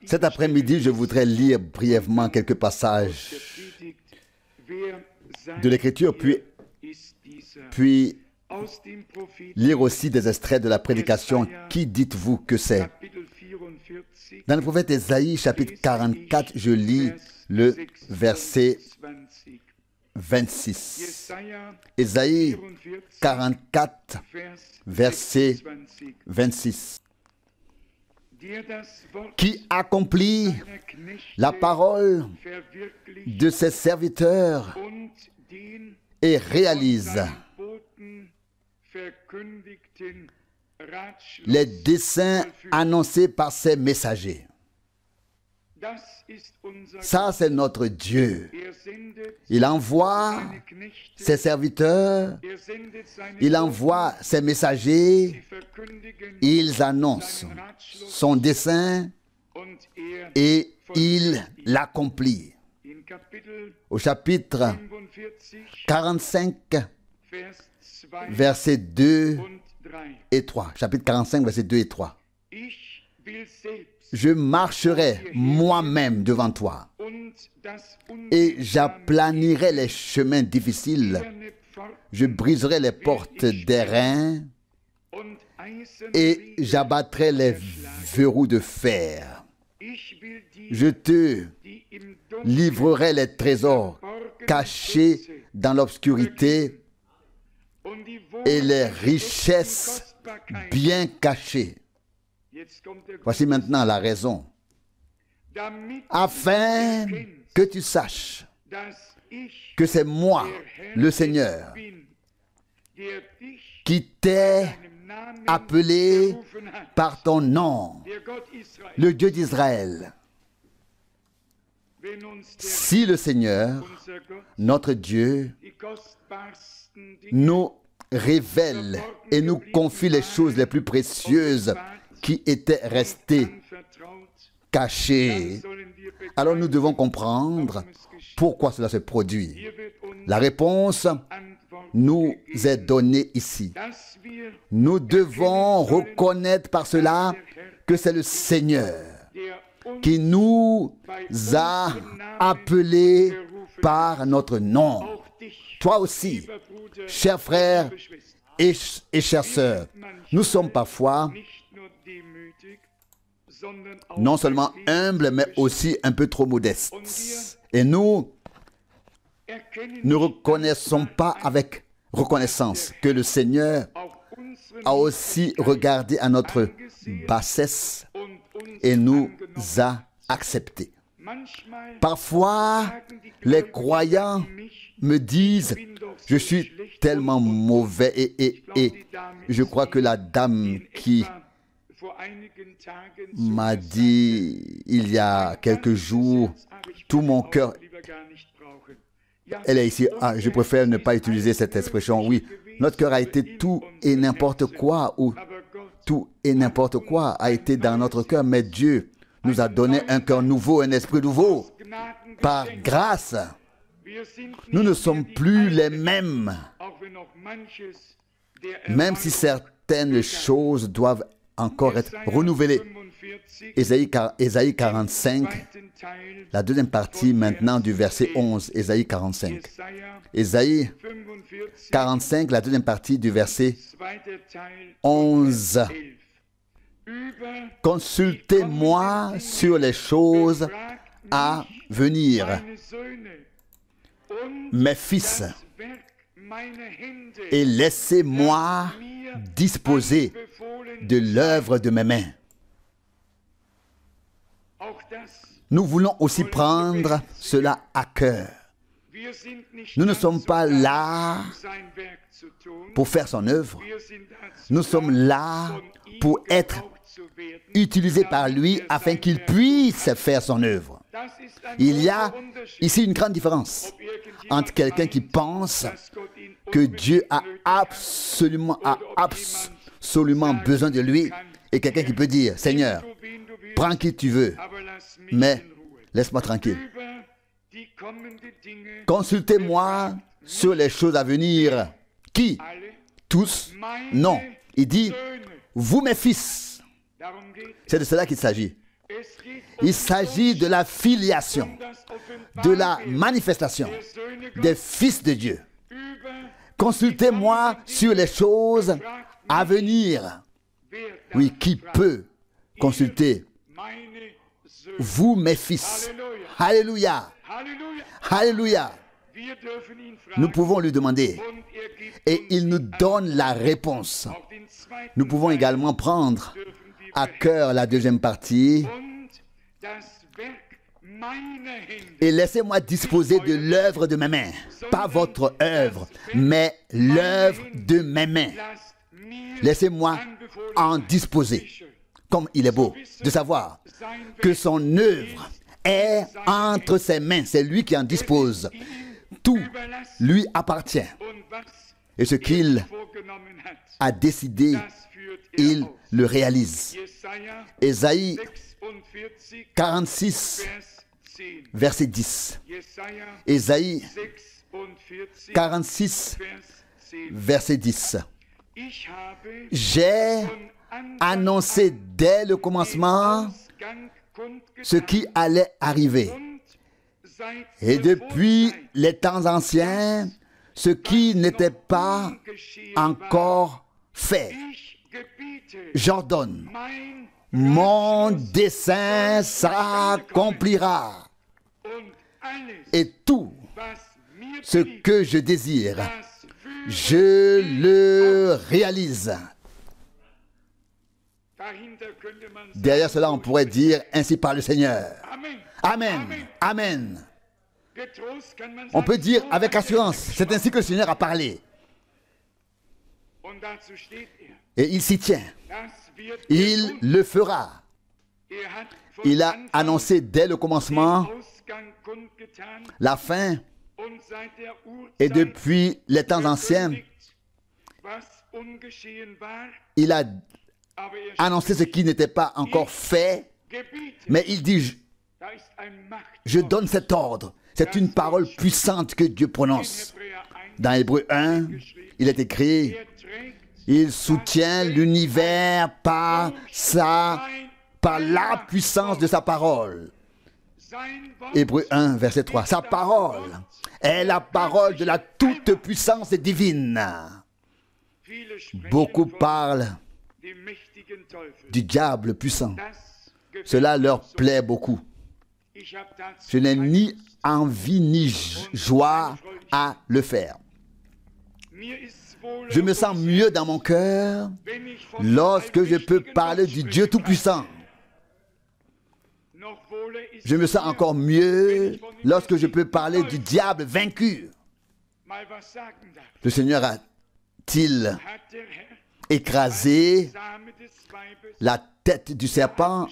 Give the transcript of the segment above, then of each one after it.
Cet après-midi, je voudrais lire brièvement quelques passages de l'Écriture, puis lire aussi des extraits de la prédication. Qui dites-vous que c'est? Dans le prophète Ésaïe, chapitre 44, je lis le verset 26. Ésaïe 44, verset 26. Qui accomplit la parole de ses serviteurs et réalise les desseins annoncés par ses messagers. Ça, c'est notre Dieu. Il envoie ses serviteurs, il envoie ses messagers, ils annoncent son dessein et il l'accomplit. Au chapitre 45, versets 2 et 3. Chapitre 45, versets 2 et 3. Je marcherai moi-même devant toi et j'aplanirai les chemins difficiles. Je briserai les portes d'airain et j'abattrai les verrous de fer. Je te livrerai les trésors cachés dans l'obscurité et les richesses bien cachées. Voici maintenant la raison. Afin que tu saches que c'est moi, le Seigneur, qui t'ai appelé par ton nom, le Dieu d'Israël. Si le Seigneur, notre Dieu, nous révèle et nous confie les choses les plus précieuses qui étaient restées cachées, alors nous devons comprendre pourquoi cela se produit. La réponse nous est donnée ici. Nous devons reconnaître par cela que c'est le Seigneur qui nous a appelés par notre nom. Toi aussi, chers frères et chères sœurs, nous sommes parfois non seulement humbles, mais aussi un peu trop modestes. Et nous ne reconnaissons pas avec reconnaissance que le Seigneur a aussi regardé à notre bassesse et nous a acceptés. Parfois, les croyants me disent, je suis tellement mauvais et je crois que la dame qui m'a dit il y a quelques jours, tout mon cœur, elle est ici, je préfère ne pas utiliser cette expression, oui, notre cœur a été tout et n'importe quoi, ou tout et n'importe quoi a été dans notre cœur, mais Dieu nous a donné un cœur nouveau, un esprit nouveau, par grâce. Nous ne sommes plus les mêmes, même si certaines choses doivent encore être renouvelées. Ésaïe 45, la deuxième partie maintenant du verset 11, Ésaïe 45. Ésaïe 45, la deuxième partie du verset 11. Consultez-moi sur les choses à venir, mes fils, et laissez-moi disposer de l'œuvre de mes mains. Nous voulons aussi prendre cela à cœur. Nous ne sommes pas là pour faire son œuvre. Nous sommes là pour être utilisés par lui afin qu'il puisse faire son œuvre. Il y a ici une grande différence entre quelqu'un qui pense que Dieu a absolument besoin de lui et quelqu'un qui peut dire, Seigneur, prends qui tu veux, mais laisse-moi tranquille. Consultez-moi sur les choses à venir. Qui? Tous? Non. Il dit, vous mes fils. C'est de cela qu'il s'agit. Il s'agit de la filiation, de la manifestation des fils de Dieu. Consultez-moi sur les choses à venir. Oui, qui peut consulter? Vous, mes fils. Alléluia. Alléluia. Nous pouvons lui demander et il nous donne la réponse. Nous pouvons également prendre à cœur la deuxième partie. Et laissez-moi disposer de l'œuvre de mes mains. Pas votre œuvre, mais l'œuvre de mes mains. Laissez-moi en disposer. Comme il est beau de savoir que son œuvre est entre ses mains. C'est lui qui en dispose. Tout lui appartient. Et ce qu'il a décidé, il le réalise. Ésaïe 46, verset 10. Ésaïe 46, verset 10. J'ai annoncé dès le commencement ce qui allait arriver. Et depuis les temps anciens, ce qui n'était pas encore fait. J'ordonne, mon dessein s'accomplira. Et tout ce que je désire, je le réalise. Derrière cela, on pourrait dire, ainsi parle le Seigneur. Amen. Amen. On peut dire avec assurance, c'est ainsi que le Seigneur a parlé. Et il s'y tient. Il le fera. Il a annoncé dès le commencement la fin. Et depuis les temps anciens, il a annoncé ce qui n'était pas encore fait. Mais il dit, je donne cet ordre. C'est une parole puissante que Dieu prononce. Dans Hébreux 1, il est écrit, il soutient l'univers par la puissance de sa parole. Hébreux 1, verset 3. Sa parole est la parole de la toute-puissance divine. Beaucoup parlent du diable puissant. Cela leur plaît beaucoup. Je n'ai ni envie ni joie à le faire. Je me sens mieux dans mon cœur lorsque je peux parler du Dieu Tout-Puissant. Je me sens encore mieux lorsque je peux parler du diable vaincu. Le Seigneur a-t-il écrasé la tête du serpent,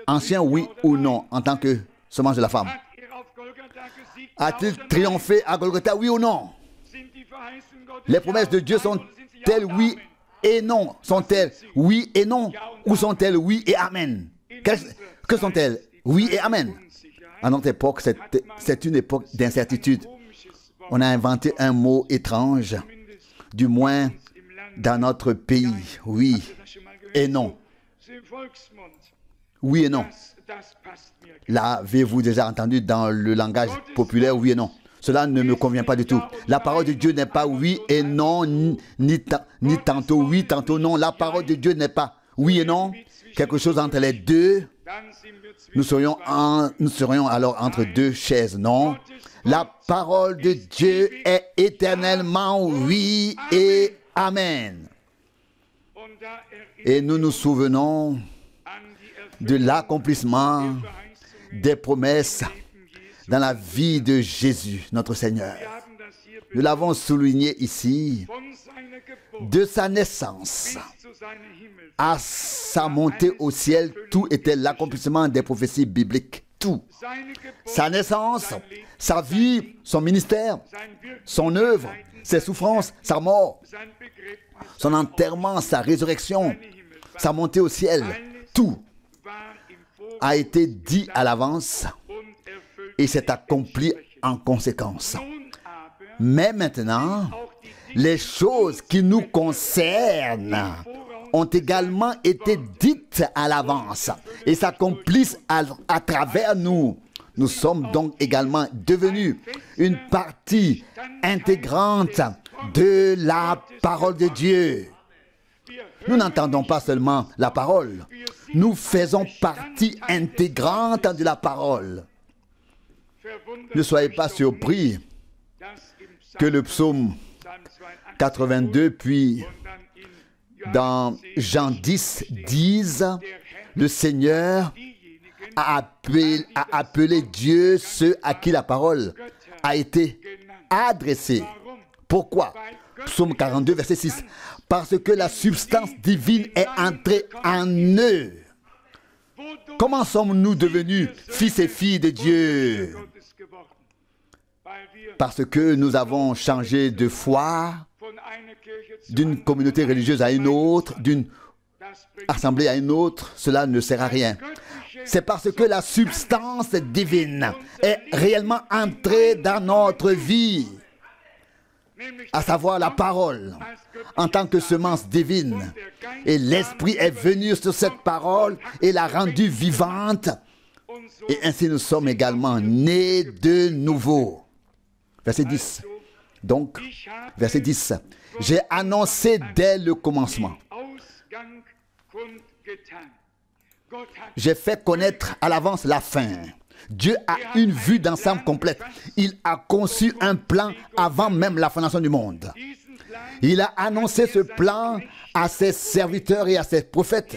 ancien, oui ou non, en tant que semence de la femme? A-t-il triomphé à Golgotha, oui ou non? Les promesses de Dieu sont-elles oui et non? Sont-elles oui et non? Ou sont-elles oui et amen? Que sont-elles? Oui et amen. À notre époque, c'est une époque d'incertitude. On a inventé un mot étrange, du moins dans notre pays. Oui et non. Oui et non. L'avez-vous déjà entendu dans le langage populaire, oui et non? Cela ne me convient pas du tout. La parole de Dieu n'est pas oui et non, ni tantôt oui, tantôt non. La parole de Dieu n'est pas oui et non. Quelque chose entre les deux. Nous serions alors entre deux chaises, non? La parole de Dieu est éternellement oui et amen. Et nous nous souvenons de l'accomplissement des promesses dans la vie de Jésus, notre Seigneur. Nous l'avons souligné ici, de sa naissance à sa montée au ciel, tout était l'accomplissement des prophéties bibliques. Tout. Sa naissance, sa vie, son ministère, son œuvre, ses souffrances, sa mort, son enterrement, sa résurrection, sa montée au ciel, tout a été dit à l'avance et s'est accompli en conséquence. Mais maintenant, les choses qui nous concernent ont également été dites à l'avance et s'accomplissent à travers nous. Nous sommes donc également devenus une partie intégrante de la parole de Dieu. Nous n'entendons pas seulement la parole, nous faisons partie intégrante de la parole. Ne soyez pas surpris que le psaume 82, puis dans Jean 10, disent « Le Seigneur a appelé Dieu ceux à qui la parole a été adressée. » Pourquoi? Psaume 42, verset 6. Parce que la substance divine est entrée en eux. Comment sommes-nous devenus fils et filles de Dieu? Parce que nous avons changé de foi, d'une communauté religieuse à une autre, d'une assemblée à une autre. Cela ne sert à rien. C'est parce que la substance divine est réellement entrée dans notre vie, à savoir la parole, en tant que semence divine. Et l'Esprit est venu sur cette parole et l'a rendue vivante. Et ainsi nous sommes également nés de nouveau. Verset 10. Donc, verset 10. J'ai annoncé dès le commencement. J'ai fait connaître à l'avance la fin. Dieu a une vue d'ensemble complète. Il a conçu un plan avant même la fondation du monde. Il a annoncé ce plan à ses serviteurs et à ses prophètes,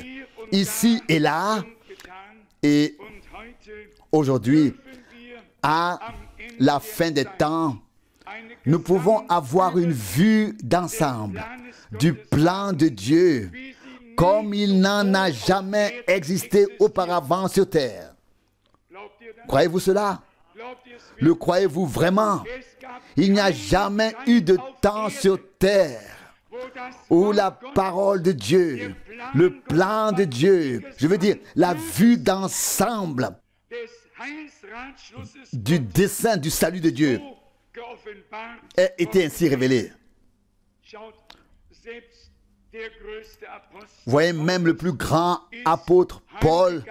ici et là. Et aujourd'hui, à la fin des temps, nous pouvons avoir une vue d'ensemble du plan de Dieu comme il n'en a jamais existé auparavant sur terre. Croyez-vous cela? Le croyez-vous vraiment? Il n'y a jamais eu de temps sur terre où la parole de Dieu, le plan de Dieu, je veux dire la vue d'ensemble du dessein du salut de Dieu a été ainsi révélé. Voyez, même le plus grand apôtre Paul,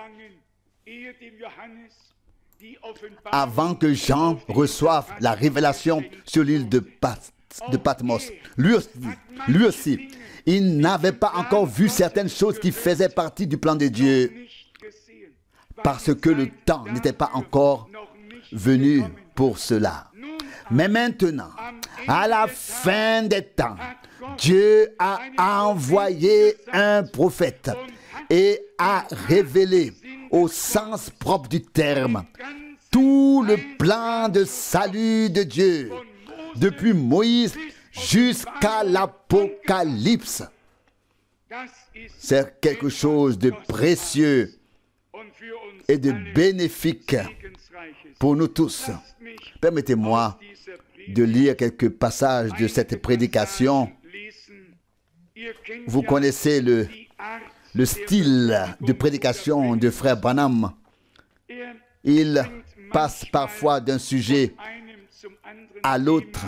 avant que Jean reçoive la révélation sur l'île de Patmos, lui aussi, il n'avait pas encore vu certaines choses qui faisaient partie du plan de Dieu, parce que le temps n'était pas encore venu pour cela. Mais maintenant, à la fin des temps, Dieu a envoyé un prophète et a révélé au sens propre du terme tout le plan de salut de Dieu, depuis Moïse jusqu'à l'Apocalypse. C'est quelque chose de précieux et de bénéfique pour nous tous. Permettez-moi de lire quelques passages de cette prédication. Vous connaissez le style de prédication de frère Branham. Il passe parfois d'un sujet à l'autre,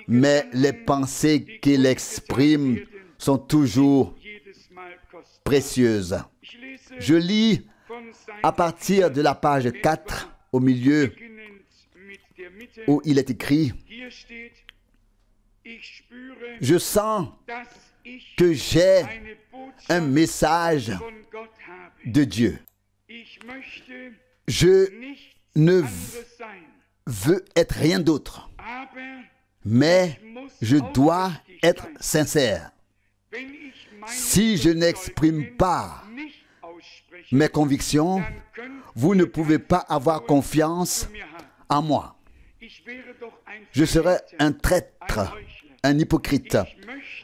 mais les pensées qu'il exprime sont toujours précieuses. Je lis à partir de la page 4 au milieu où il est écrit « Je sens que j'ai un message de Dieu. Je ne veux être rien d'autre, mais je dois être sincère. Si je n'exprime pas mes convictions, vous ne pouvez pas avoir confiance en moi. Je serais un traître, un hypocrite.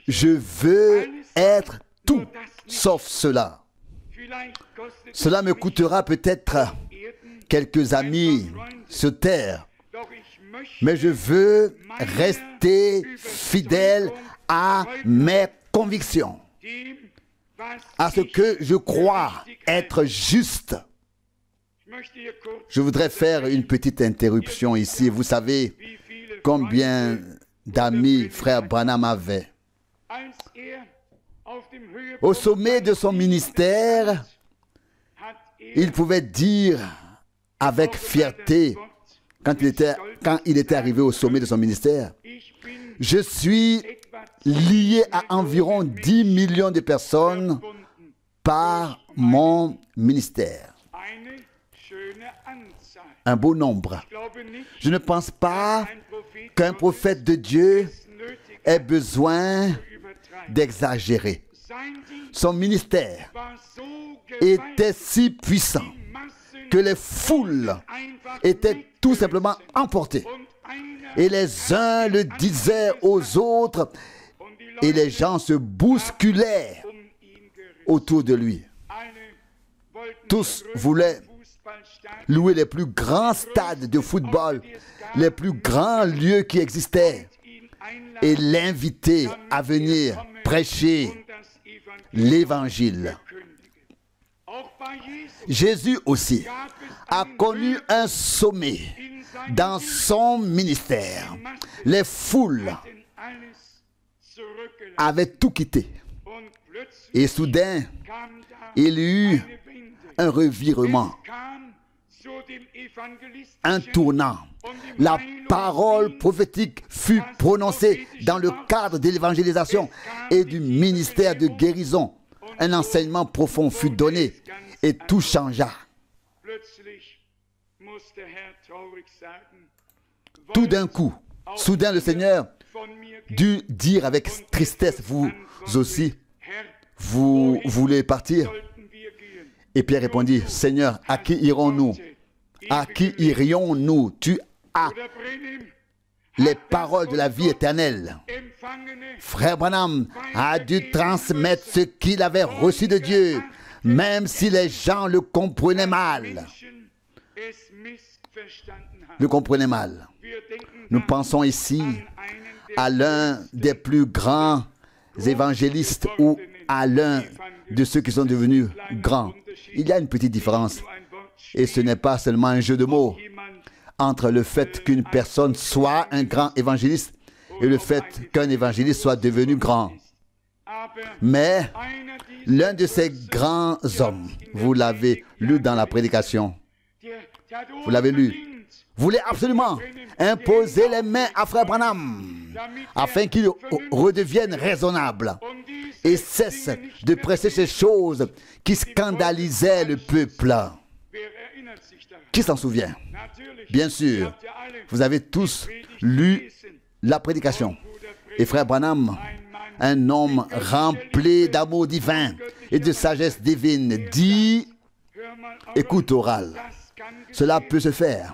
Je veux être tout sauf cela. Cela me coûtera peut-être quelques amis sur terre, mais je veux rester fidèle à mes convictions, à ce que je crois être juste. Je voudrais faire une petite interruption ici. Vous savez combien d'amis frère Branham avait. Au sommet de son ministère, il pouvait dire avec fierté, quand il était arrivé au sommet de son ministère, je suis lié à environ 10 millions de personnes par mon ministère. Un beau nombre. Je ne pense pas qu'un prophète de Dieu ait besoin d'exagérer. Son ministère était si puissant que les foules étaient tout simplement emportées. Et les uns le disaient aux autres et les gens se bousculaient autour de lui. Tous voulaient louer les plus grands stades de football, les plus grands lieux qui existaient et l'inviter à venir prêcher l'évangile. Jésus aussi a connu un sommet dans son ministère. Les foules avaient tout quitté. Et soudain, il y eut un revirement, un tournant. La parole prophétique fut prononcée dans le cadre de l'évangélisation et du ministère de guérison. Un enseignement profond fut donné et tout changea. Tout d'un coup, soudain le Seigneur dut dire avec tristesse, vous aussi, vous voulez partir? Et Pierre répondit, Seigneur, à qui irons-nous? À qui irions-nous? Tu as les paroles de la vie éternelle. Frère Branham a dû transmettre ce qu'il avait reçu de Dieu, même si les gens le comprenaient mal. Le comprenaient mal. Nous pensons ici à l'un des plus grands évangélistes ou à l'un de ceux qui sont devenus grands. Il y a une petite différence. Et ce n'est pas seulement un jeu de mots entre le fait qu'une personne soit un grand évangéliste et le fait qu'un évangéliste soit devenu grand. Mais l'un de ces grands hommes, vous l'avez lu dans la prédication, vous l'avez lu, voulait absolument imposer les mains à Frère Branham afin qu'il redevienne raisonnable et cesse de presser ces choses qui scandalisaient le peuple. Qui s'en souvient? Bien sûr, vous avez tous lu la prédication. Et Frère Branham, un homme rempli d'amour divin et de sagesse divine, dit, écoute oral, cela peut se faire,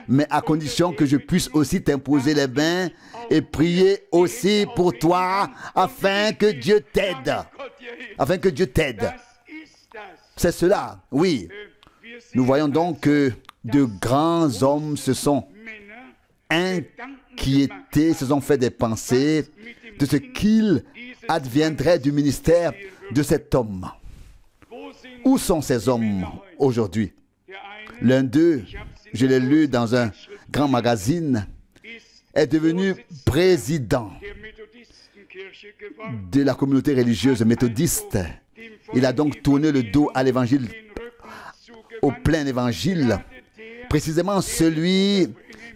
mais à condition que je puisse aussi t'imposer les mains et prier aussi pour toi afin que Dieu t'aide. Afin que Dieu t'aide. C'est cela, oui. Nous voyons donc que de grands hommes se sont inquiétés, se sont fait des pensées de ce qu'il adviendrait du ministère de cet homme. Où sont ces hommes aujourd'hui? L'un d'eux, je l'ai lu dans un grand magazine, est devenu président de la communauté religieuse méthodiste. Il a donc tourné le dos à l'évangile, au plein évangile, précisément celui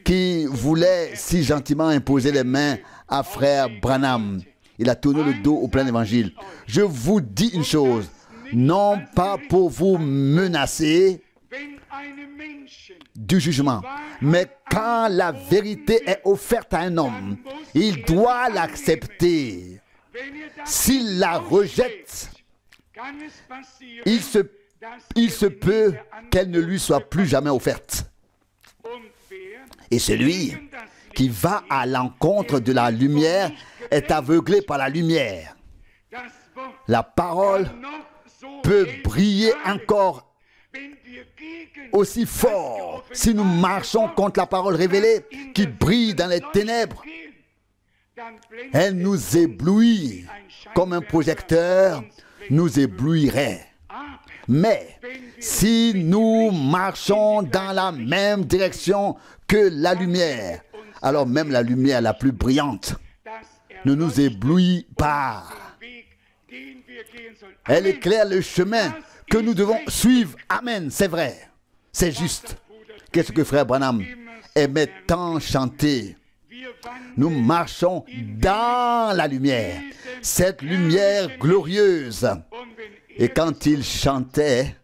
qui voulait si gentiment imposer les mains à Frère Branham. Il a tourné le dos au plein évangile. Je vous dis une chose, non pas pour vous menacer du jugement, mais quand la vérité est offerte à un homme, il doit l'accepter. S'il la rejette, il se peut qu'elle ne lui soit plus jamais offerte. Et celui qui va à l'encontre de la lumière est aveuglé par la lumière. La parole peut briller encore aussi fort si nous marchons contre la parole révélée qui brille dans les ténèbres. Elle nous éblouit comme un projecteur nous éblouirait. Mais si nous marchons dans la même direction que la lumière, alors même la lumière la plus brillante ne nous éblouit pas. Elle éclaire le chemin que nous devons suivre. Amen, c'est vrai, c'est juste. Qu'est-ce que frère Branham aimait tant chanter? Nous marchons dans la lumière, cette lumière glorieuse. Et quand il chantait,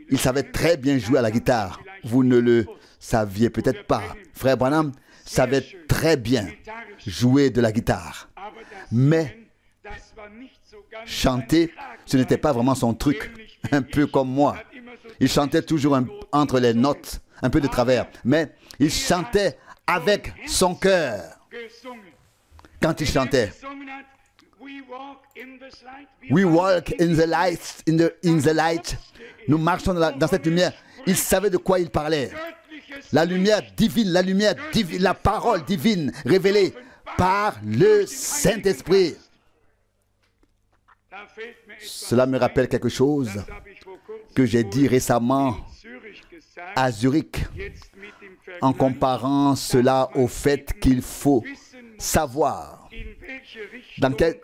il savait très bien jouer à la guitare. Vous ne le saviez peut-être pas. Frère Branham savait très bien jouer de la guitare. Mais chanter, ce n'était pas vraiment son truc. Un peu comme moi. Il chantait toujours entre les notes, un peu de travers. Mais il chantait avec son cœur. Quand il chantait, We walk in the light, in the light. Nous marchons dans cette lumière. Il savait de quoi il parlait. La lumière divine, la parole divine révélée par le Saint-Esprit. Cela me rappelle quelque chose que j'ai dit récemment à Zurich, en comparant cela au fait qu'il faut savoir dans quelle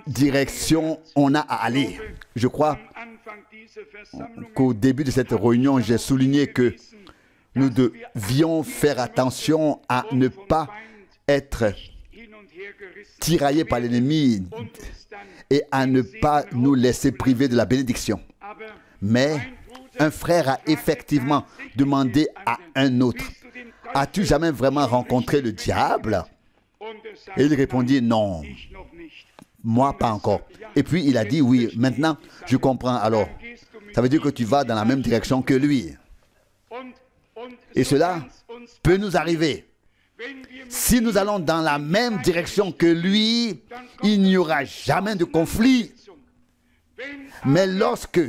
direction on a à aller. Je crois qu'au début de cette réunion, j'ai souligné que nous devions faire attention à ne pas être tiraillés par l'ennemi et à ne pas nous laisser priver de la bénédiction. Mais un frère a effectivement demandé à un autre, « As-tu jamais vraiment rencontré le diable ?» Et il répondit, « Non, moi pas encore. » Et puis il a dit, « Oui, maintenant je comprends alors. Ça veut dire que tu vas dans la même direction que lui. » Et cela peut nous arriver. Si nous allons dans la même direction que lui, il n'y aura jamais de conflit. Mais lorsque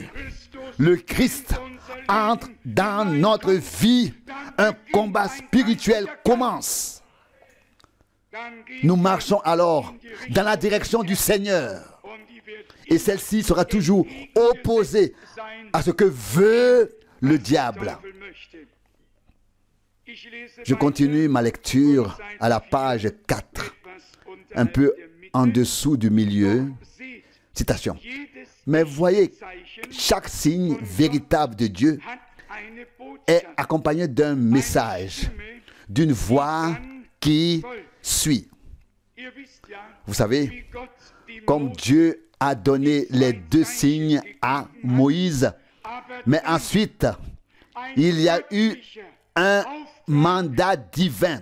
le Christ entre dans notre vie, un combat spirituel commence. Nous marchons alors dans la direction du Seigneur. Et celle-ci sera toujours opposée à ce que veut le diable. Je continue ma lecture à la page 4, un peu en dessous du milieu. Citation. Mais voyez, chaque signe véritable de Dieu est accompagné d'un message, d'une voix qui suit. Vous savez, comme Dieu a donné les 2 signes à Moïse, mais ensuite, il y a eu un mandat divin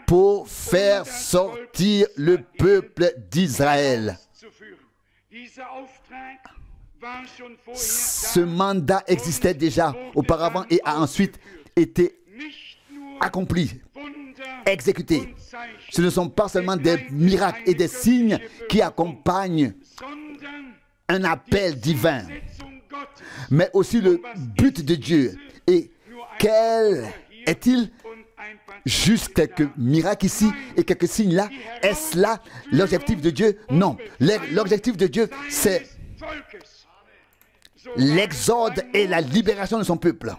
pour faire sortir le peuple d'Israël. Ce mandat existait déjà auparavant et a ensuite été accompli, exécuté. Ce ne sont pas seulement des miracles et des signes qui accompagnent un appel divin, mais aussi le but de Dieu. Et quel est-il? Juste quelques miracles ici et quelques signes là. Est-ce là l'objectif de Dieu? Non. L'objectif de Dieu, c'est l'exode et la libération de son peuple.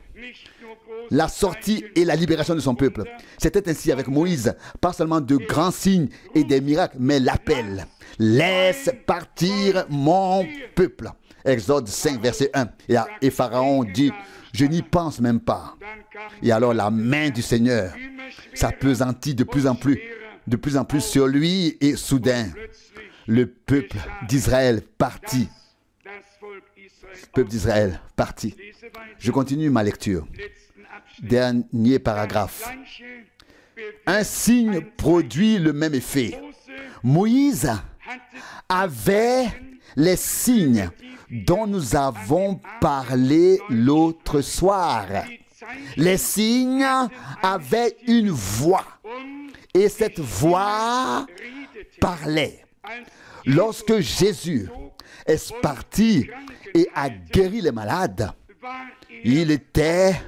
La sortie et la libération de son peuple. C'était ainsi avec Moïse. Pas seulement de grands signes et des miracles, mais l'appel. Laisse partir mon peuple. Exode 5, verset 1. Et Pharaon dit, je n'y pense même pas. Et alors la main du Seigneur s'appesantit de plus en plus sur lui, et soudain, le peuple d'Israël partit. Le peuple d'Israël partit. Je continue ma lecture. Dernier paragraphe. Un signe produit le même effet. Moïse avait les signes dont nous avons parlé l'autre soir. Les signes avaient une voix et cette voix parlait. Lorsque Jésus est parti et a guéri les malades, il était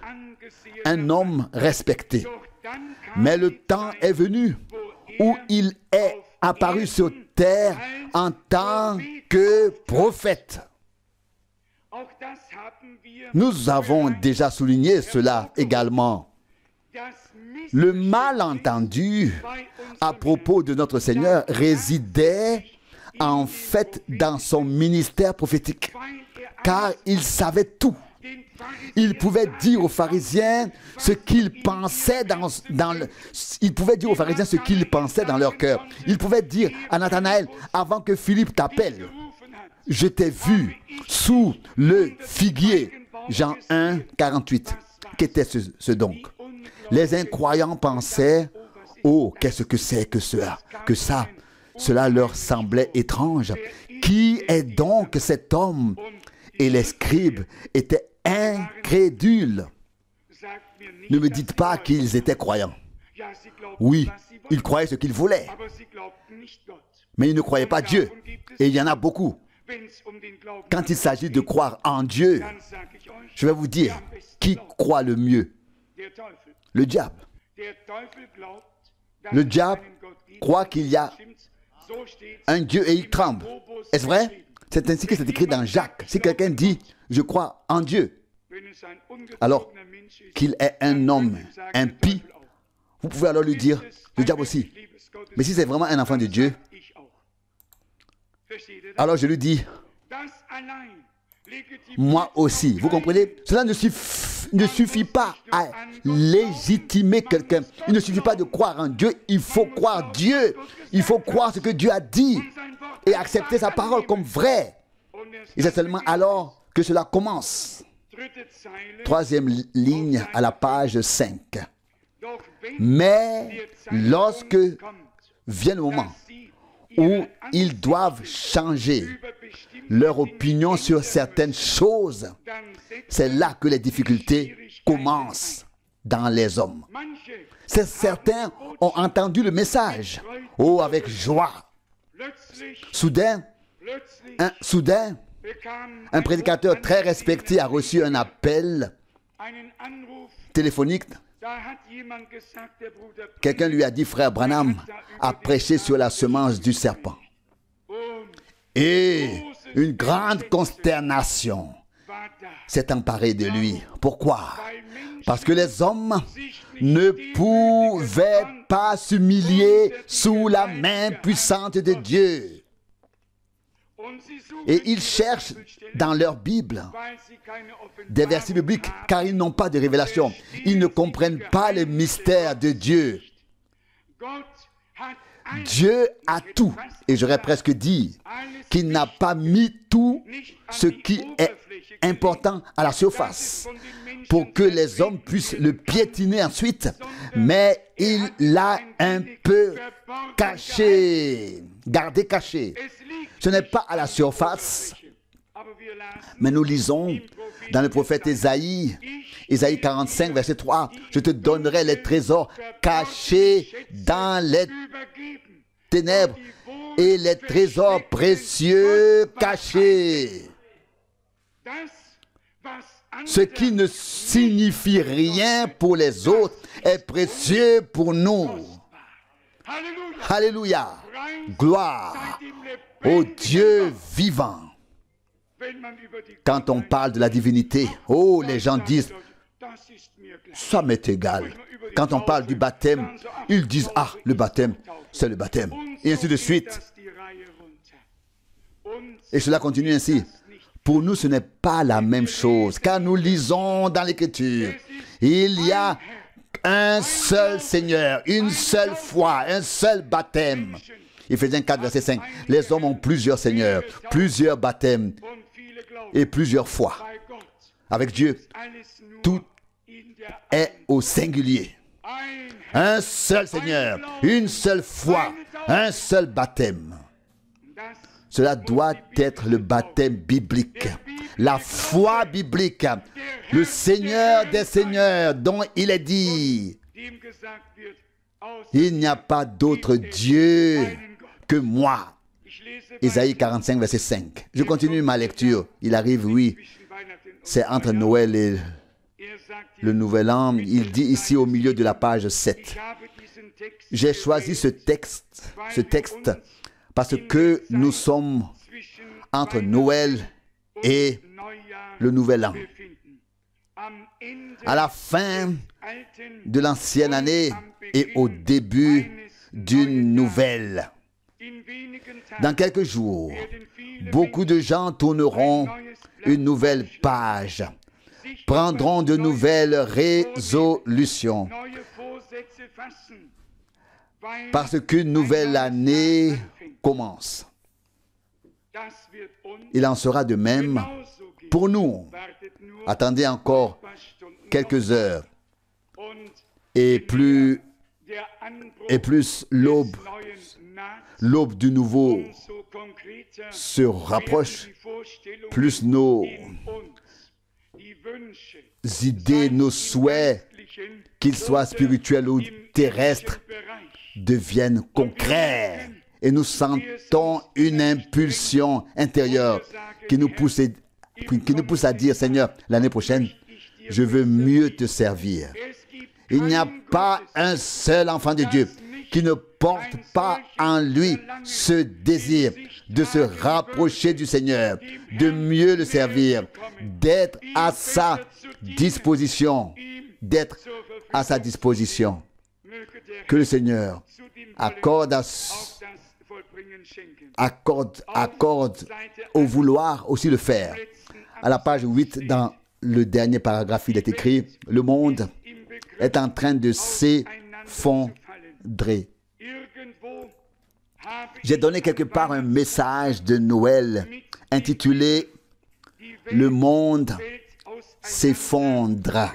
un homme respecté. Mais le temps est venu où il est apparu sur terre en tant que prophète. Nous avons déjà souligné cela également. Le malentendu à propos de notre Seigneur résidait en fait dans son ministère prophétique, car il savait tout. Il pouvait dire aux pharisiens ce qu'ils pensaient il pouvait dire aux pharisiens ce qu'ils pensaient dans leur cœur. Il pouvait dire à Nathanaël, avant que Philippe t'appelle, je t'ai vu sous le figuier. Jean 1, 48. Qu'était ce donc? Les incroyants pensaient, oh, qu'est-ce que c'est que ça? Cela leur semblait étrange. Qui est donc cet homme? Et les scribes étaient incrédules. Ne me dites pas qu'ils étaient croyants. Oui, ils croyaient ce qu'ils voulaient. Mais ils ne croyaient pas Dieu. Et il y en a beaucoup. Quand il s'agit de croire en Dieu, je vais vous dire, qui croit le mieux? Le diable. Le diable croit qu'il y a un Dieu et il tremble. Est-ce vrai? C'est ainsi que c'est écrit dans Jacques. Si quelqu'un dit, je crois en Dieu, alors qu'il est un homme impie, vous pouvez alors lui dire, le diable aussi. Mais si c'est vraiment un enfant de Dieu, alors je lui dis, moi aussi. Vous comprenez? Cela ne suffit pas à légitimer quelqu'un. Il ne suffit pas de croire en Dieu. Il faut croire Dieu. Il faut croire ce que Dieu a dit et accepter sa parole comme vraie. Et c'est seulement alors que cela commence. Troisième ligne à la page 5. Mais lorsque vient le moment où ils doivent changer leur opinion sur certaines choses, c'est là que les difficultés commencent dans les hommes. Certains ont entendu le message, oh, avec joie. Soudain, un prédicateur très respecté a reçu un appel téléphonique. Quelqu'un lui a dit, frère Branham a prêché sur la semence du serpent. Et une grande consternation s'est emparée de lui. Pourquoi? Parce que les hommes ne pouvaient pas s'humilier sous la main puissante de Dieu. Et ils cherchent dans leur Bible des versets bibliques car ils n'ont pas de révélation. Ils ne comprennent pas les mystères de Dieu. Dieu a tout. Et j'aurais presque dit qu'il n'a pas mis tout ce qui est important à la surface pour que les hommes puissent le piétiner ensuite. Mais il l'a un peu caché, gardé caché. Ce n'est pas à la surface. Mais nous lisons dans le prophète Ésaïe, Ésaïe 45, verset 3, « Je te donnerai les trésors cachés dans les ténèbres et les trésors précieux cachés. » Ce qui ne signifie rien pour les autres est précieux pour nous. Alléluia. Gloire au Dieu vivant. Quand on parle de la divinité, oh, les gens disent, ça m'est égal. Quand on parle du baptême, ils disent, ah, le baptême, c'est le baptême. Et ainsi de suite. Et cela continue ainsi. Pour nous, ce n'est pas la même chose, car nous lisons dans l'Écriture, il y a un seul Seigneur, une seule foi, un seul baptême. Éphésiens 4, verset 5. Les hommes ont plusieurs seigneurs, plusieurs baptêmes et plusieurs fois. Avec Dieu, tout est au singulier. Un seul Seigneur, une seule foi, un seul baptême. Cela doit être le baptême biblique, la foi biblique, le Seigneur des Seigneurs dont il est dit, il n'y a pas d'autre Dieu que moi. Ésaïe 45, verset 5. Je continue ma lecture. Il arrive, oui, c'est entre Noël et le Nouvel An. Il dit ici au milieu de la page 7. J'ai choisi ce texte parce que nous sommes entre Noël et le Nouvel An. à la fin de l'ancienne année et au début d'une nouvelle. Dans quelques jours, beaucoup de gens tourneront une nouvelle page, prendront de nouvelles résolutions, parce qu'une nouvelle année commence. Il en sera de même pour nous. Attendez encore quelques heures et plus l'aube du nouveau se rapproche, plus nos idées, nos souhaits, qu'ils soient spirituels ou terrestres, deviennent concrets. Et nous sentons une impulsion intérieure qui nous pousse à dire, Seigneur, l'année prochaine, je veux mieux te servir. Il n'y a pas un seul enfant de Dieu qui ne porte pas en lui ce désir de se rapprocher du Seigneur, de mieux le servir, d'être à sa disposition, Que le Seigneur accorde au vouloir aussi le faire. À la page 8, dans le dernier paragraphe, il est écrit, le monde est en train de s'effondrer. J'ai donné quelque part un message de Noël intitulé « Le monde s'effondre ».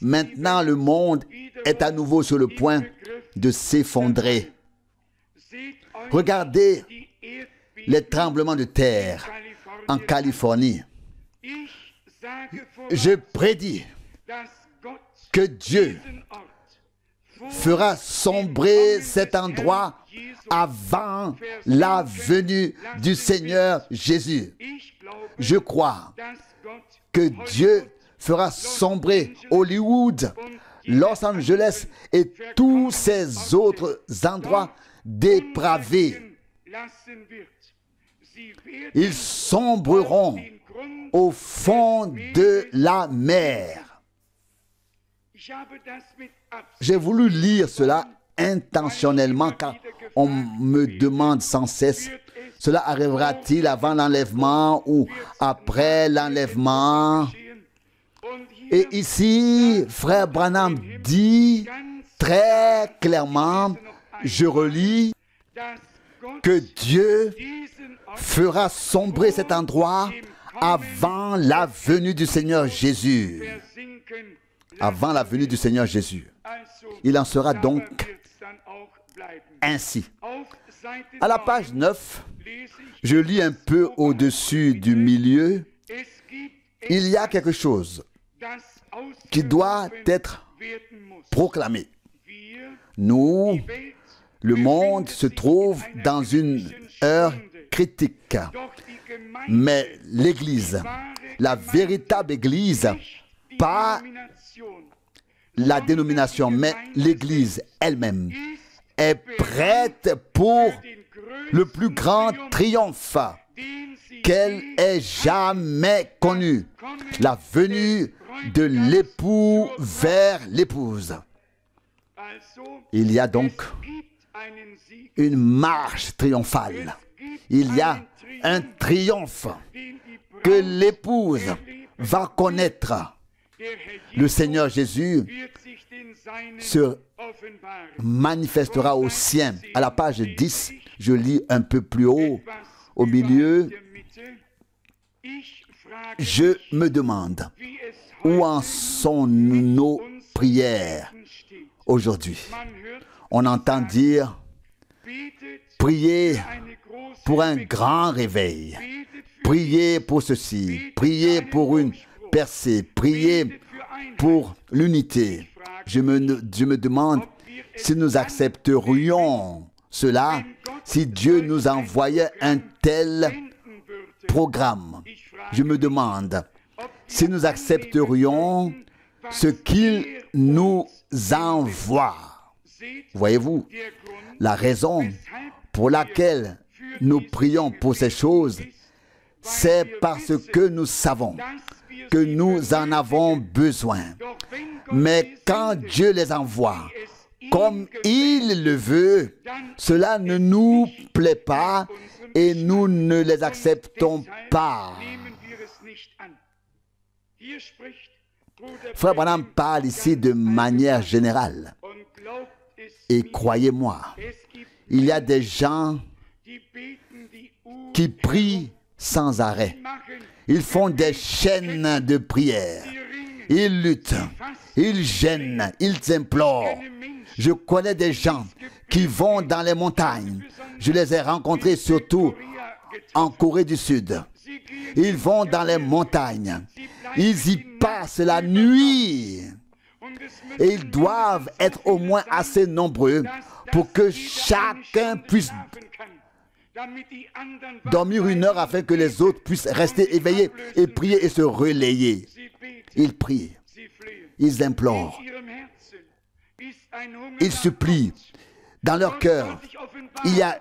Maintenant, le monde est à nouveau sur le point de s'effondrer. Regardez les tremblements de terre en Californie. Je prédis que Dieu fera sombrer cet endroit avant la venue du Seigneur Jésus. Je crois que Dieu fera sombrer Hollywood, Los Angeles et tous ces autres endroits dépravés. Ils sombreront au fond de la mer. J'ai voulu lire cela intentionnellement car on me demande sans cesse, cela arrivera-t-il avant l'enlèvement ou après l'enlèvement? Et ici, frère Branham dit très clairement, je relis, que Dieu fera sombrer cet endroit avant la venue du Seigneur Jésus. Avant la venue du Seigneur Jésus. Il en sera donc ainsi. À la page 9, je lis un peu au-dessus du milieu. Il y a quelque chose qui doit être proclamé. Nous, le monde se trouve dans une heure critique. Mais l'Église, la véritable Église, pas la dénomination, mais l'Église elle-même, est prête pour le plus grand triomphe qu'elle ait jamais connu, la venue de l'époux vers l'épouse. Il y a donc une marche triomphale. Il y a un triomphe que l'épouse va connaître. Le Seigneur Jésus se manifestera aux siens. À la page 10, je lis un peu plus haut, au milieu, je me demande où en sont nos prières aujourd'hui. On entend dire, priez pour un grand réveil, priez pour ceci, priez pour une percée, priez pour l'unité. Je me demande si nous accepterions cela, si Dieu nous envoyait un tel programme. Je me demande si nous accepterions ce qu'il nous envoie. Voyez-vous, la raison pour laquelle nous prions pour ces choses, c'est parce que nous savons que nous en avons besoin. Mais quand Dieu les envoie, comme il le veut, cela ne nous plaît pas et nous ne les acceptons pas. Frère Branham parle ici de manière générale. Et croyez-moi, il y a des gens qui prient sans arrêt. Ils font des chaînes de prière. Ils luttent, ils gênent, ils implorent. Je connais des gens qui vont dans les montagnes. Je les ai rencontrés surtout en Corée du Sud. Ils vont dans les montagnes. Ils y passent la nuit. Et ils doivent être au moins assez nombreux pour que chacun puisse dormir une heure afin que les autres puissent rester éveillés et prier et se relayer. Ils prient, ils implorent, ils supplient. Dans leur cœur, il y a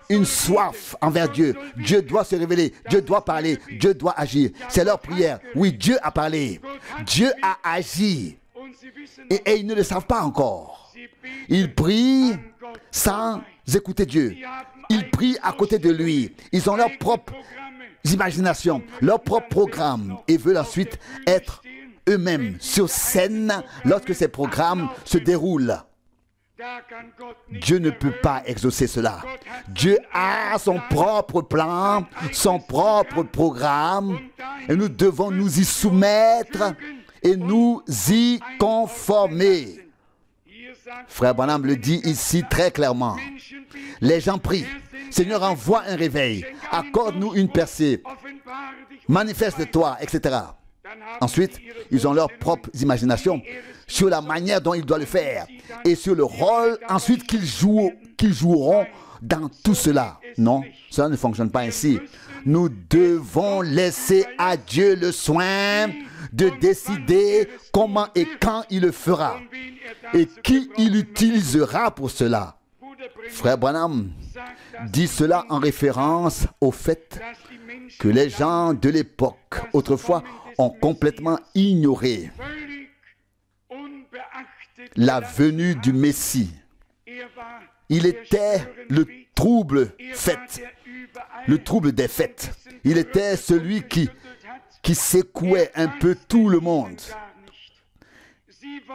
une soif envers Dieu. Dieu doit se révéler, Dieu doit parler, Dieu doit agir. C'est leur prière. Oui, Dieu a parlé, Dieu a agi. Et ils ne le savent pas encore. Ils prient sans écouter Dieu. Ils prient à côté de lui. Ils ont leurs propres imaginations, leurs propres programmes et veulent ensuite être eux-mêmes sur scène lorsque ces programmes se déroulent. Dieu ne peut pas exaucer cela. Dieu a son propre plan, son propre programme et nous devons nous y soumettre et nous y conformer. Frère Branham le dit ici très clairement. Les gens prient. Seigneur, envoie un réveil. Accorde-nous une percée. Manifeste-toi, etc. Ensuite, ils ont leurs propres imaginations sur la manière dont ils doivent le faire et sur le rôle ensuite qu'ils joueront dans tout cela. Non, cela ne fonctionne pas ainsi. Nous devons laisser à Dieu le soin de décider comment et quand il le fera et qui il utilisera pour cela. Frère Branham dit cela en référence au fait que les gens de l'époque, autrefois, ont complètement ignoré la venue du Messie. Il était le trouble fête, le trouble des fêtes. Il était celui qui secouait un peu tout le monde.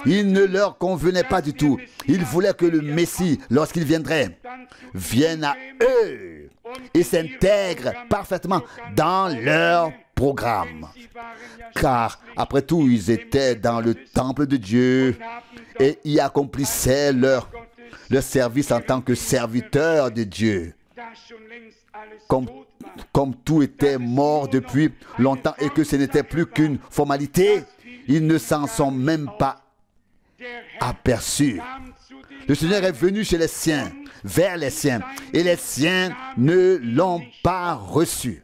Il ne leur convenait pas du tout. Ils voulaient que le Messie, lorsqu'il viendrait, vienne à eux et s'intègre parfaitement dans leur programme. Car, après tout, ils étaient dans le temple de Dieu et y accomplissaient leur service en tant que serviteurs de Dieu. Comme tout était mort depuis longtemps et que ce n'était plus qu'une formalité, ils ne s'en sont même pas aperçus. Le Seigneur est venu chez les siens, vers les siens, et les siens ne l'ont pas reçu.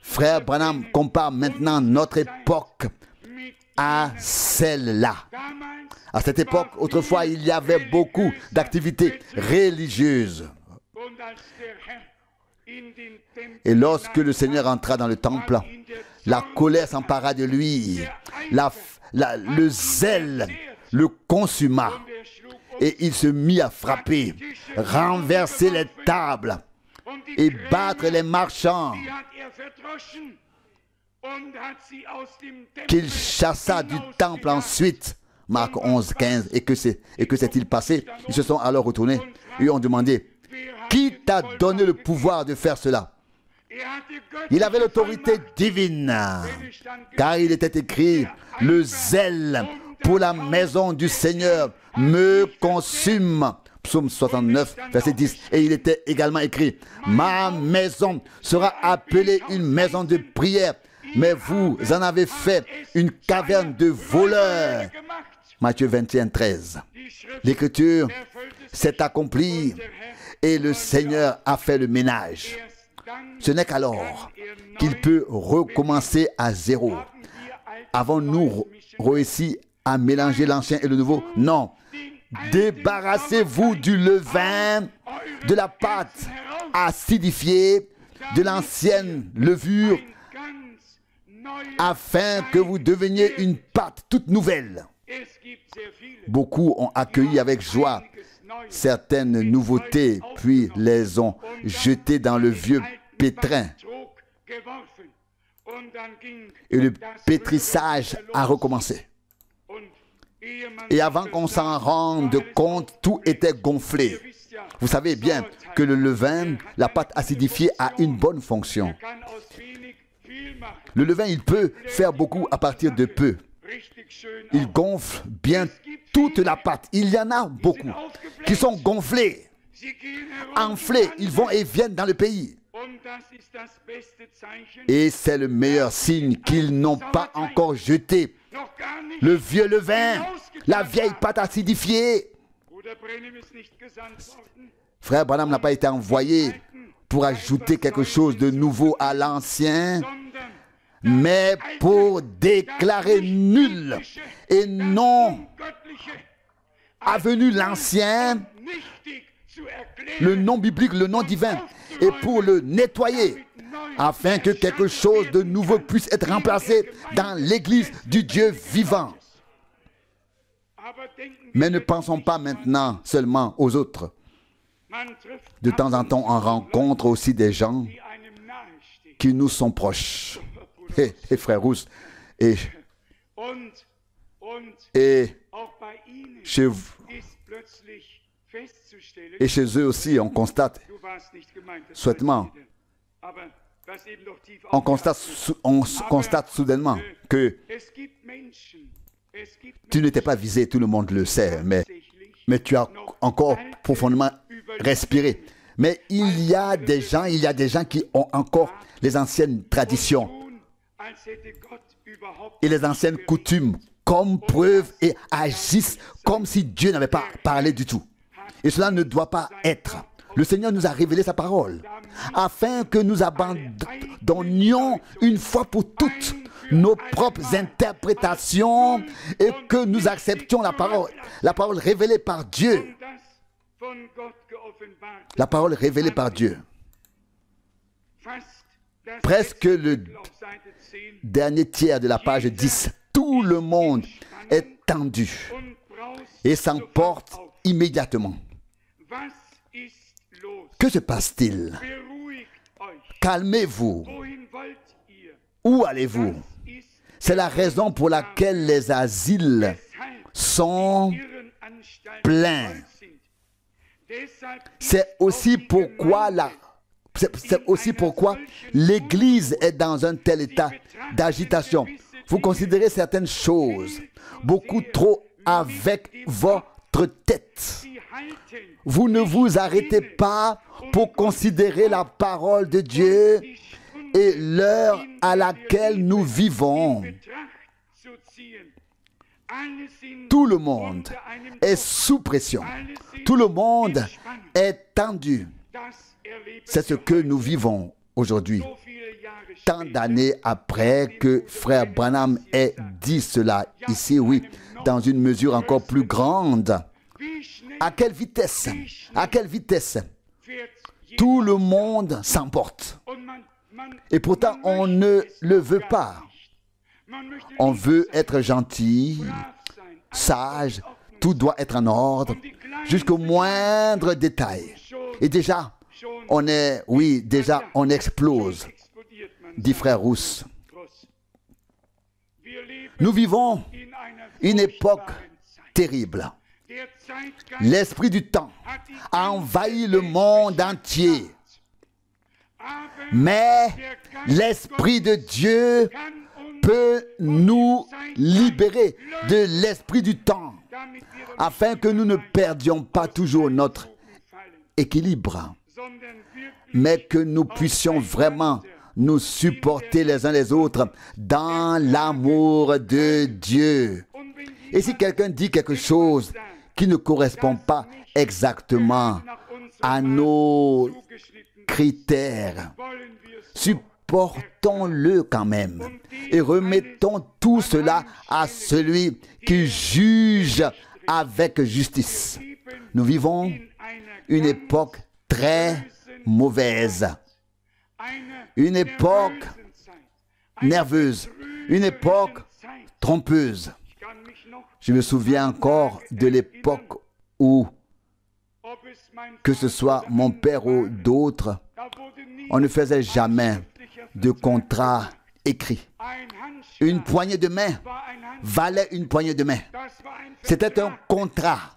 Frère Branham compare maintenant notre époque à celle-là. À cette époque, autrefois, il y avait beaucoup d'activités religieuses. Et lorsque le Seigneur entra dans le temple, la colère s'empara de lui, le zèle le consuma et il se mit à frapper, renverser les tables et battre les marchands qu'il chassa du temple ensuite. Marc 11, 15. Et que s'est-il passé? Ils se sont alors retournés et ont demandé: qui t'a donné le pouvoir de faire cela? Il avait l'autorité divine, car il était écrit: le zèle pour la maison du Seigneur me consume. Psaume 69, verset 10. Et il était également écrit: ma maison sera appelée une maison de prière, mais vous en avez fait une caverne de voleurs. Matthieu 21, 13. L'écriture s'est accomplie et le Seigneur a fait le ménage. Ce n'est qu'alors qu'il peut recommencer à zéro. Avons-nous réussi à mélanger l'ancien et le nouveau? Non. Débarrassez-vous du levain, de la pâte acidifiée, de l'ancienne levure afin que vous deveniez une pâte toute nouvelle. Beaucoup ont accueilli avec joie certaines nouveautés, puis les ont jetées dans le vieux pétrin. Et le pétrissage a recommencé. Et avant qu'on s'en rende compte, tout était gonflé. Vous savez bien que le levain, la pâte acidifiée, a une bonne fonction. Le levain, il peut faire beaucoup à partir de peu. Il gonfle bien toute la pâte. Il y en a beaucoup qui sont gonflés, enflés. Ils vont et viennent dans le pays. Et c'est le meilleur signe qu'ils n'ont pas encore jeté le vieux levain, la vieille pâte acidifiée. Frère Branham n'a pas été envoyé pour ajouter quelque chose de nouveau à l'ancien, mais pour déclarer nul et non avenu l'ancien, le nom biblique, le nom divin, et pour le nettoyer, afin que quelque chose de nouveau puisse être remplacé dans l'église du Dieu vivant. Mais ne pensons pas maintenant seulement aux autres. De temps en temps, on rencontre aussi des gens qui nous sont proches. Et frère Rousse, et chez vous, et chez eux aussi, on constate, souhaitement, on constate soudainement que tu n'étais pas visé, tout le monde le sait, mais tu as encore profondément respiré. Mais il y a des gens qui ont encore les anciennes traditions et les anciennes coutumes comme preuve et agissent comme si Dieu n'avait pas parlé du tout. Et cela ne doit pas être. Le Seigneur nous a révélé sa parole afin que nous abandonnions une fois pour toutes nos propres interprétations et que nous acceptions la parole révélée par Dieu. La parole révélée par Dieu. Presque le dernier tiers de la page 10. Tout le monde est tendu et s'emporte immédiatement. Que se passe-t-il? Calmez-vous. Où allez-vous? C'est la raison pour laquelle les asiles sont pleins. C'est aussi pourquoi l'Église est dans un tel état d'agitation. Vous considérez certaines choses beaucoup trop avec votre tête. Vous ne vous arrêtez pas pour considérer la parole de Dieu et l'heure à laquelle nous vivons. Tout le monde est sous pression. Tout le monde est tendu. C'est ce que nous vivons aujourd'hui. Tant d'années après que frère Branham ait dit cela ici, oui, dans une mesure encore plus grande. À quelle vitesse tout le monde s'emporte. Et pourtant, on ne le veut pas. On veut être gentil, sage, tout doit être en ordre, jusqu'au moindre détail. Et déjà, on explose, dit frère Rousse. Nous vivons une époque terrible. L'esprit du temps a envahi le monde entier. Mais l'Esprit de Dieu peut nous libérer de l'esprit du temps afin que nous ne perdions pas toujours notre équilibre, mais que nous puissions vraiment nous supporter les uns les autres dans l'amour de Dieu. Et si quelqu'un dit quelque chose qui ne correspond pas exactement à nos critères, supportons-le quand même et remettons tout cela à celui qui juge avec justice. Nous vivons une époque très mauvaise, une époque nerveuse, une époque trompeuse. Je me souviens encore de l'époque où, que ce soit mon père ou d'autres, on ne faisait jamais de contrat écrit. Une poignée de main valait une poignée de main. C'était un contrat.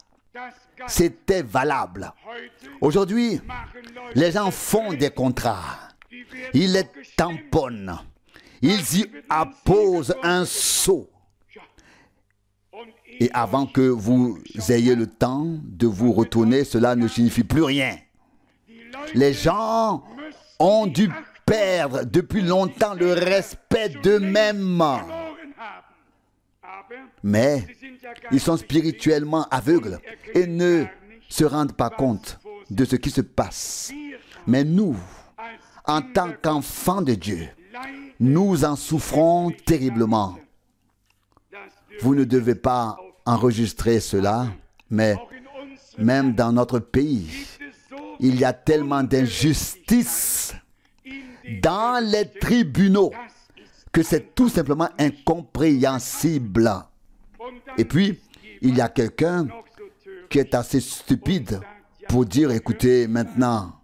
C'était valable. Aujourd'hui, les gens font des contrats. Ils les tamponnent. Ils y apposent un sceau. Et avant que vous ayez le temps de vous retourner, cela ne signifie plus rien. Les gens ont dû perdre depuis longtemps le respect d'eux-mêmes. Mais ils sont spirituellement aveugles et ne se rendent pas compte de ce qui se passe. Mais nous, en tant qu'enfants de Dieu, nous en souffrons terriblement. Vous ne devez pas enregistrer cela, mais même dans notre pays, il y a tellement d'injustice dans les tribunaux que c'est tout simplement incompréhensible. Et puis, il y a quelqu'un qui est assez stupide pour dire, écoutez, maintenant,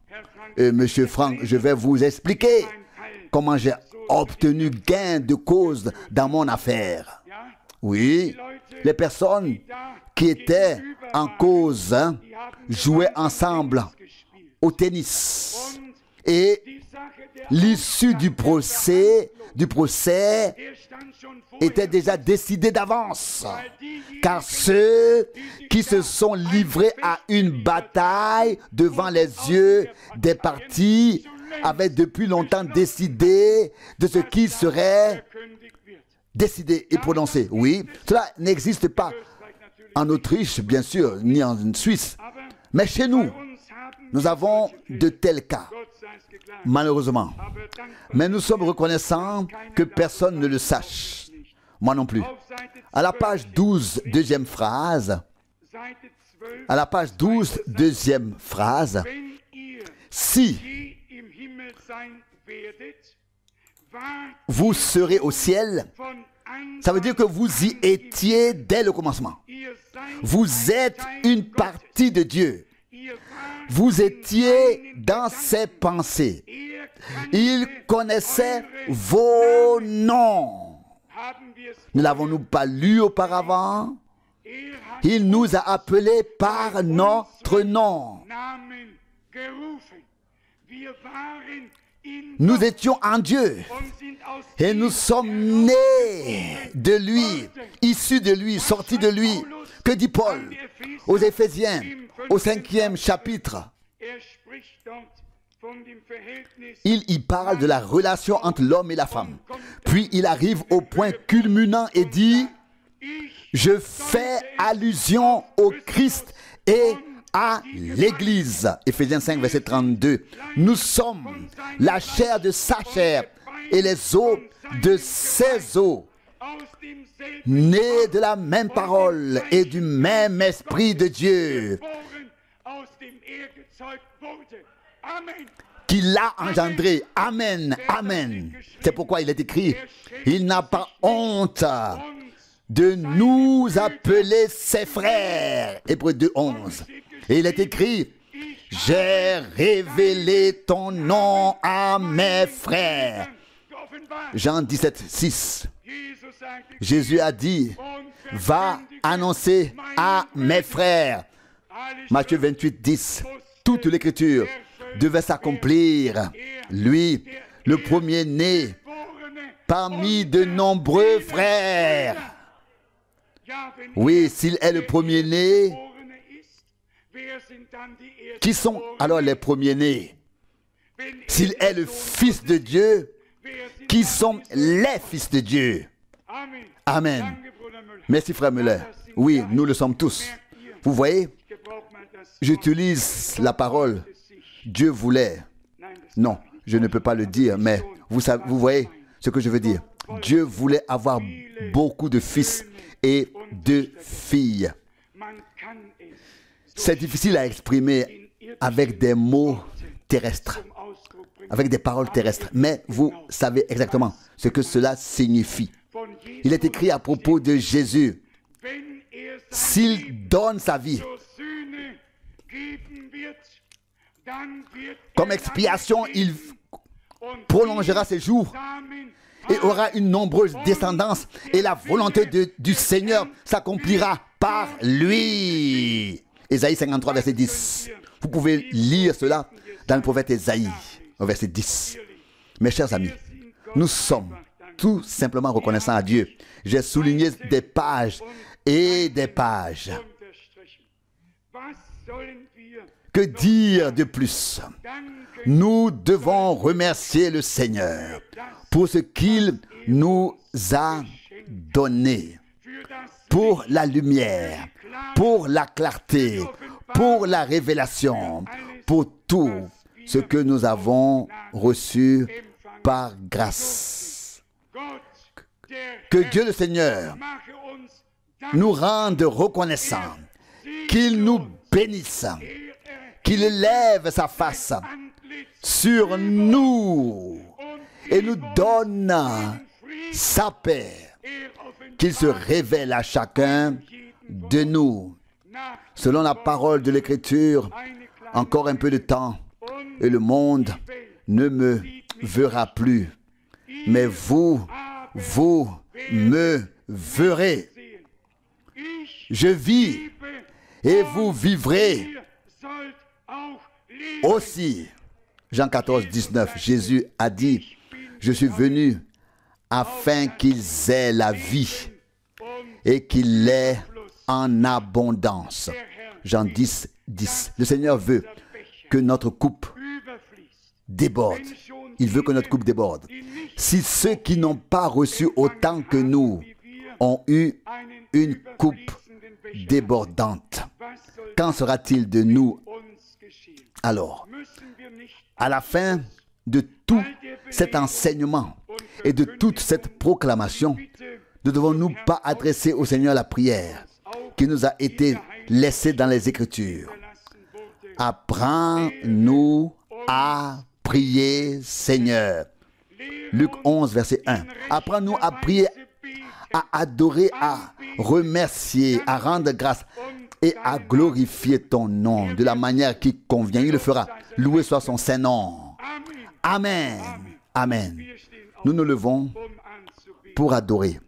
Monsieur Franck, je vais vous expliquer comment j'ai obtenu gain de cause dans mon affaire. Oui, les personnes qui étaient en cause jouaient ensemble au tennis. Et l'issue du procès était déjà décidée d'avance. Car ceux qui se sont livrés à une bataille devant les yeux des partis avaient depuis longtemps décidé de ce qui serait décidé et prononcé. Oui, cela n'existe pas en Autriche, bien sûr, ni en Suisse. Mais chez nous, nous avons de tels cas, malheureusement. Mais nous sommes reconnaissants que personne ne le sache. Moi non plus. À la page 12, deuxième phrase. À la page 12, deuxième phrase. Si vous serez au ciel, ça veut dire que vous y étiez dès le commencement. Vous êtes une partie de Dieu. Vous étiez dans ses pensées. Il connaissait vos noms. Ne l'avons-nous pas lu auparavant? Il nous a appelés par notre nom. Nous étions en Dieu et nous sommes nés de lui, issus de lui, sortis de lui. Que dit Paul aux Éphésiens, au 5e chapitre? Il y parle de la relation entre l'homme et la femme. Puis il arrive au point culminant et dit, je fais allusion au Christ et à l'Église. Éphésiens 5, verset 32. Nous sommes la chair de sa chair et les os de ses os, nés de la même parole et du même Esprit de Dieu, qui l'a engendré. Amen, amen. C'est pourquoi il est écrit, il n'a pas honte de nous appeler ses frères. Hébreux 2, 11. Et il est écrit, j'ai révélé ton nom à mes frères. Jean 17, 6. Jésus a dit, va annoncer à mes frères. Matthieu 28, 10. Toute l'écriture devait s'accomplir. Lui, le premier-né, parmi de nombreux frères. Oui, s'il est le premier-né, qui sont alors les premiers-nés? S'il est le Fils de Dieu, qui sont les fils de Dieu? Amen. Merci, frère Müller. Oui, nous le sommes tous. Vous voyez, j'utilise la parole. Dieu voulait. Non, je ne peux pas le dire, mais vous voyez ce que je veux dire. Dieu voulait avoir beaucoup de fils et de filles. C'est difficile à exprimer avec des mots terrestres. avec des paroles terrestres. Mais vous savez exactement ce que cela signifie. Il est écrit à propos de Jésus. S'il donne sa vie comme expiation, il prolongera ses jours et aura une nombreuse descendance. Et la volonté du Seigneur s'accomplira par lui. Ésaïe 53, verset 10. Vous pouvez lire cela dans le prophète Ésaïe, au verset 10. Mes chers amis, nous sommes tout simplement reconnaissants à Dieu. J'ai souligné des pages et des pages. Que dire de plus? Nous devons remercier le Seigneur pour ce qu'il nous a donné, pour la lumière, pour la clarté, pour la révélation, pour tout ce que nous avons reçu par grâce. Que Dieu le Seigneur nous rende reconnaissants, qu'il nous bénisse, qu'il élève sa face sur nous et nous donne sa paix, qu'il se révèle à chacun de nous. Selon la parole de l'Écriture, encore un peu de temps et le monde ne me verra plus. Mais vous me verrez. Je vis et vous vivrez aussi. Jean 14, 19, Jésus a dit, je suis venu afin qu'ils aient la vie et qu'il l'ait en abondance. Jean 10, 10. Le Seigneur veut que notre coupe déborde. Il veut que notre coupe déborde. Si ceux qui n'ont pas reçu autant que nous ont eu une coupe débordante, qu'en sera-t-il de nous alors? À la fin de tout cet enseignement et de toute cette proclamation, ne devons-nous pas adresser au Seigneur la prière qui nous a été laissée dans les Écritures? Apprends-nous à prier, Seigneur. Luc 11, verset 1. Apprends-nous à prier, à adorer, à remercier, à rendre grâce et à glorifier ton nom de la manière qui convient. Il le fera. Loué soit son Saint-Nom. Amen. Amen. Nous nous levons pour adorer.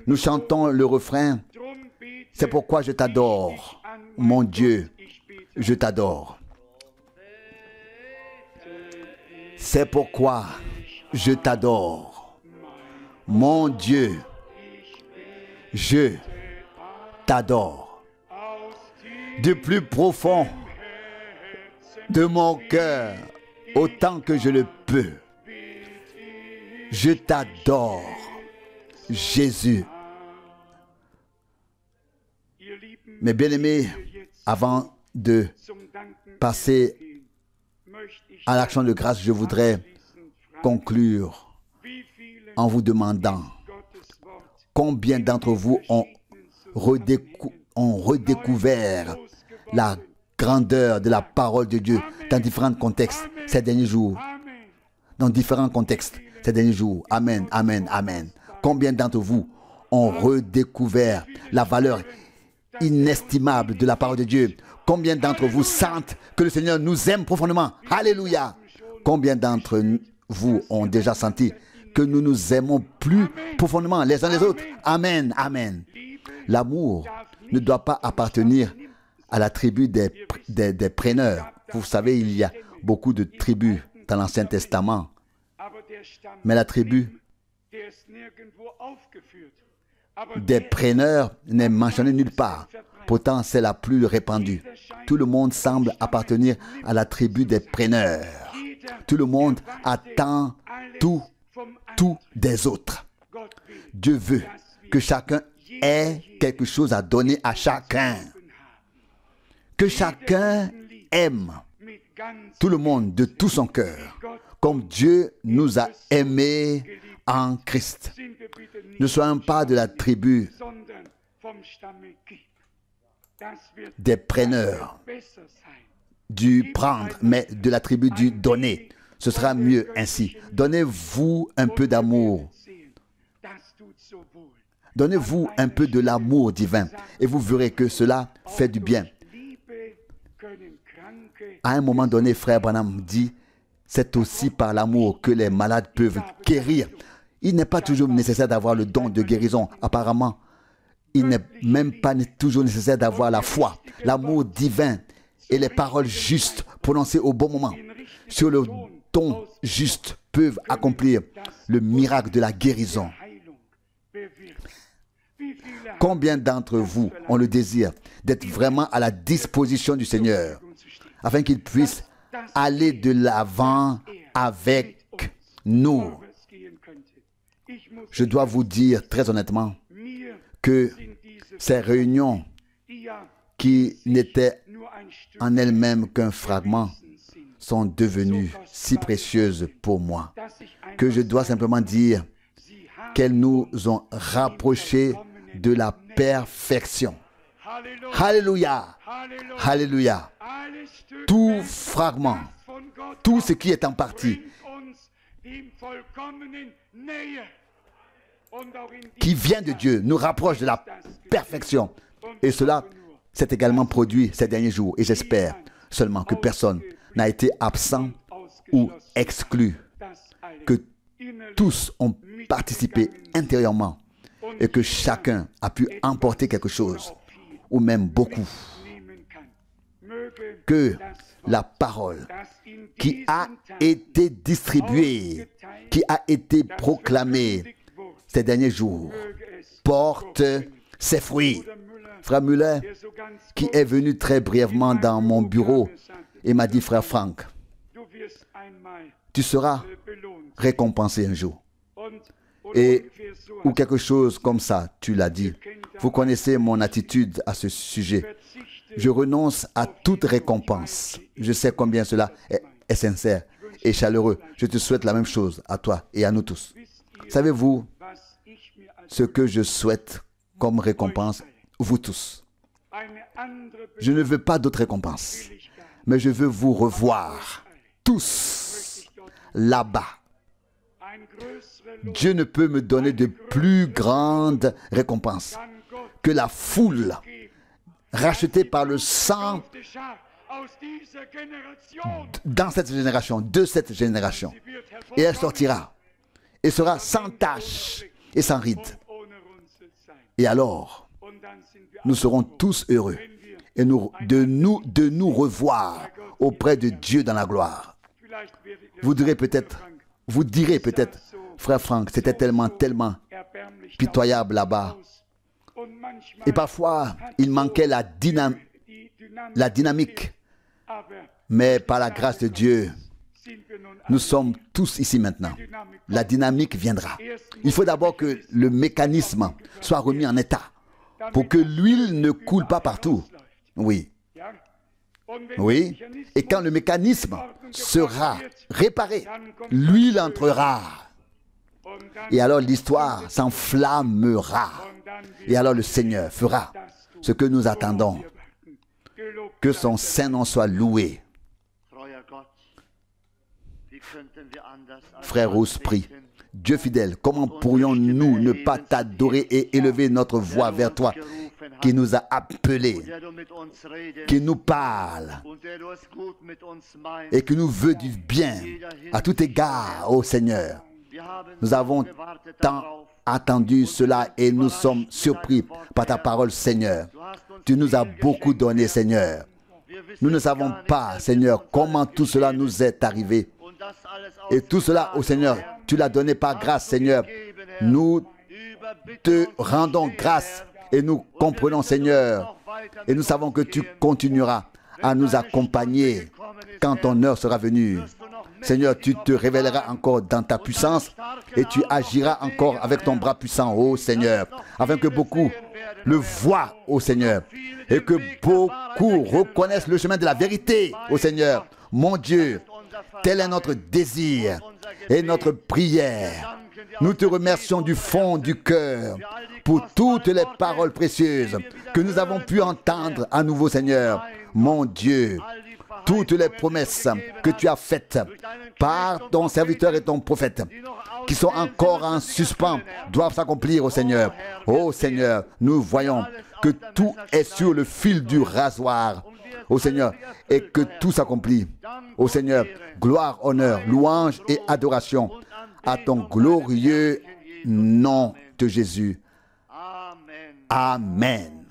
Nous chantons le refrain. C'est pourquoi je t'adore, mon Dieu, je t'adore. C'est pourquoi je t'adore, mon Dieu, je t'adore. Du plus profond de mon cœur, autant que je le peux, je t'adore, Jésus. Mes bien-aimés, avant de passer à l'action de grâce, je voudrais conclure en vous demandant combien d'entre vous ont redécouvert la grandeur de la parole de Dieu dans différents contextes ces derniers jours. Dans différents contextes ces derniers jours. Amen, amen, amen. Combien d'entre vous ont redécouvert la valeur inestimable de la parole de Dieu? Combien d'entre vous sentent que le Seigneur nous aime profondément? Alléluia! Combien d'entre vous ont déjà senti que nous nous aimons plus profondément les uns les autres? Amen, amen. L'amour ne doit pas appartenir à la tribu des prêneurs. Vous savez, il y a beaucoup de tribus dans l'Ancien Testament. Mais la tribu des prêneurs n'est mentionnée nulle part. Pourtant, c'est la plus répandue. Tout le monde semble appartenir à la tribu des prêneurs. Tout le monde attend tout des autres. Dieu veut que chacun ait quelque chose à donner à chacun. Que chacun aime tout le monde de tout son cœur, comme Dieu nous a aimés en Christ. Ne soyons pas de la tribu des preneurs, du prendre, mais de la tribu du donner. Ce sera mieux ainsi. Donnez-vous un peu d'amour. Donnez-vous un peu de l'amour divin et vous verrez que cela fait du bien. À un moment donné, frère Branham dit, c'est aussi par l'amour que les malades peuvent guérir. Il n'est pas toujours nécessaire d'avoir le don de guérison. Apparemment, il n'est même pas toujours nécessaire d'avoir la foi, l'amour divin et les paroles justes prononcées au bon moment sur le don juste peuvent accomplir le miracle de la guérison. Combien d'entre vous ont le désir d'être vraiment à la disposition du Seigneur afin qu'il puisse aller de l'avant avec nous? Je dois vous dire très honnêtement que ces réunions qui n'étaient en elles-mêmes qu'un fragment sont devenues si précieuses pour moi que je dois simplement dire qu'elles nous ont rapprochés de la perfection. Alléluia! Alléluia! Tout fragment, tout ce qui est en partie, qui vient de Dieu, nous rapproche de la perfection. Et cela s'est également produit ces derniers jours. Et j'espère seulement que personne n'a été absent ou exclu, que tous ont participé intérieurement et que chacun a pu emporter quelque chose, ou même beaucoup. Que la parole qui a été distribuée, qui a été proclamée ces derniers jours, porte ses fruits. Frère Müller, qui est venu très brièvement dans mon bureau et m'a dit, frère Frank, tu seras récompensé un jour. Et, ou quelque chose comme ça, tu l'as dit. Vous connaissez mon attitude à ce sujet. Je renonce à toute récompense. Je sais combien cela est sincère et chaleureux. Je te souhaite la même chose à toi et à nous tous. Savez-vous ce que je souhaite comme récompense, vous tous? Je ne veux pas d'autre récompense, mais je veux vous revoir tous là-bas. Dieu ne peut me donner de plus grande récompense que la foule rachetée par le sang dans cette génération, de cette génération. Et elle sortira et sera sans tache et sans ride. Et alors, nous serons tous heureux et de nous revoir auprès de Dieu dans la gloire. Vous direz peut-être, frère Frank, c'était tellement pitoyable là-bas. Et parfois, il manquait la dynamique. Mais par la grâce de Dieu, nous sommes tous ici maintenant. La dynamique viendra. Il faut d'abord que le mécanisme soit remis en état pour que l'huile ne coule pas partout. Oui. Oui. Et quand le mécanisme sera réparé, l'huile entrera. Et alors l'histoire s'enflammera. Et alors le Seigneur fera ce que nous attendons. Que son saint nom soit loué. Frère Rousse prie. Dieu fidèle, comment pourrions-nous ne pas t'adorer et élever notre voix vers toi, qui nous a appelés, qui nous parle et qui nous veut du bien à tout égard, ô Seigneur. Nous avons tant attendu cela et nous sommes surpris par ta parole, Seigneur. Tu nous as beaucoup donné, Seigneur. Nous ne savons pas, Seigneur, comment tout cela nous est arrivé. Et tout cela, ô Seigneur, tu l'as donné par grâce, Seigneur. Nous te rendons grâce et nous comprenons, Seigneur. Et nous savons que tu continueras à nous accompagner quand ton heure sera venue. Seigneur, tu te révéleras encore dans ta puissance et tu agiras encore avec ton bras puissant, ô Seigneur, afin que beaucoup le voient, ô Seigneur, et que beaucoup reconnaissent le chemin de la vérité, ô Seigneur. Mon Dieu, tel est notre désir et notre prière. Nous te remercions du fond du cœur pour toutes les paroles précieuses que nous avons pu entendre à nouveau, Seigneur. Mon Dieu, toutes les promesses que tu as faites par ton serviteur et ton prophète, qui sont encore en suspens, doivent s'accomplir, ô Seigneur. Ô Seigneur, nous voyons que tout est sur le fil du rasoir, ô Seigneur, et que tout s'accomplit. Ô Seigneur, gloire, honneur, louange et adoration à ton glorieux nom de Jésus. Amen.